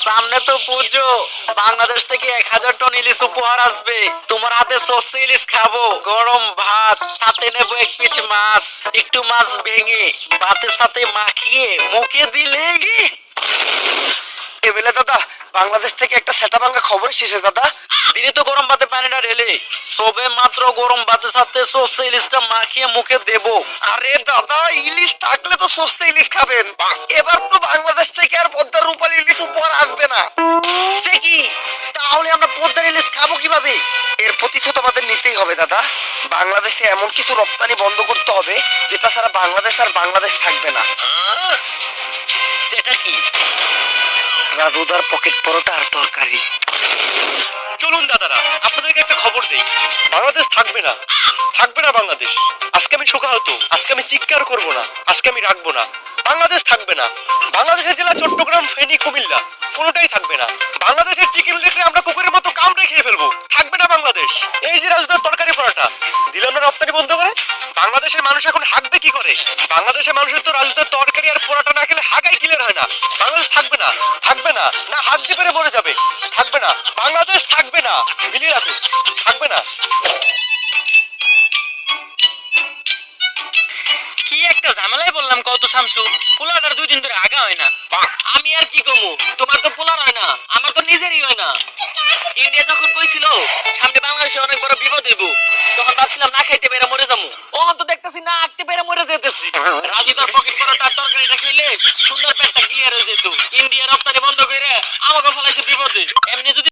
সামনে তো পুজো, বাংলাদেশ থেকে 1000 টন ইলিশ উপহার আসবে। তোমার হাতে সর্ষে ইলিশ খাবো, গরম ভাত, সাথে নেবো 1 পিস মাছ। একটু মাছ ভেঙে ভাতের সাথে মাখিয়ে মুখে দিলেই এবেলে দাদা বাংলাদেশ থেকে একটা সেটা ভাঙ্গা খবর এসেছে দাদা। দিনে তো গরম ভাতে পানিটা ঢেলে সবে মাত্র গরম ভাতের সাথে সর্ষে ইলিশটা মাখিয়ে মুখে দেবো। আরে দাদা ইলিশ থাকলে তো সস্তা ইলিশ খাবেন। এবার তো বাংলাদেশ থেকে আর পদ্মার রূপালী ইলিশ উপহার আসবে না। সে কি, তাহলে আমরা পদ্মার ইলিশ খাবো কিভাবে? এর প্রতিশোধ আমাদের নিতেই হবে দাদা। বাংলাদেশে এমন কিছু রপ্তানি বন্ধ করতে হবে যেটা ছাড়া বাংলাদেশ আর বাংলাদেশ থাকবে না। সেটা কি? রাজুদার পকেট পরোটা আর তরকারি। চলুন দাদারা, আপনাদেরকে একটা খবর দেই। বাংলাদেশ থাকবে না, থাকবে না বাংলাদেশ। আজকে আমি শোকাহত, আজকে আমি চিৎকার করব না, আজকে আমি রাখবো না। বাংলাদেশ থাকবে না। বাংলাদেশের জেলা চট্টগ্রাম, ফেনী, কুমিল্লা কোনোটাই থাকবে না। বাংলাদেশের চিকেন লেটে আমরা কুকুরের মতো কামড়ে খেয়ে ফেলবো। থাকবে না বাংলাদেশ। এই যে রাজুদার তরকারি পরোটা দিলাম না রপ্তানি বন্ধ করে, বাংলাদেশের মানুষ এখন হাঁকবে কি করে? বাংলাদেশের মানুষের তো রাজুদার তরকারি আর পরোটা না খেলে হাঁকাই ক্লিয়ার হয় না। বাংলাদেশ থাকবে না, থাকবে না, না হাত দিয়ে পেরে মরে যাবে। থাকবে না, বাংলাদেশ থাকবে না। মিলিয়ে রাখুন, থাকবে না। কি একটা ঝামেলায় বললাম কত শামসু, পোলাটার 2 দিন ধরে আগা হয় না। আমি আর কি কমু, তোমার তো পোলার হয় না, আমার তো নিজেরই হয় না। ইন্ডিয়া যখন কইছিল সামনে বাংলাদেশে অনেক বড় বিপদ হইব, তখন ভাবছিলাম না খাইতে পেরে মরে যাবো। ও তো দেখতেছি না আঁকতে পেরে মরে যেতেছি। রাজু তার পকেট পরোটার তরকারিটা খেলে সুন্দর পেটটা ক্লিয়ার হয়ে যেত। ইন্ডিয়া রপ্তানি বন্ধ করে আমাকে ফলাইছে বিপদে। এমনি যদি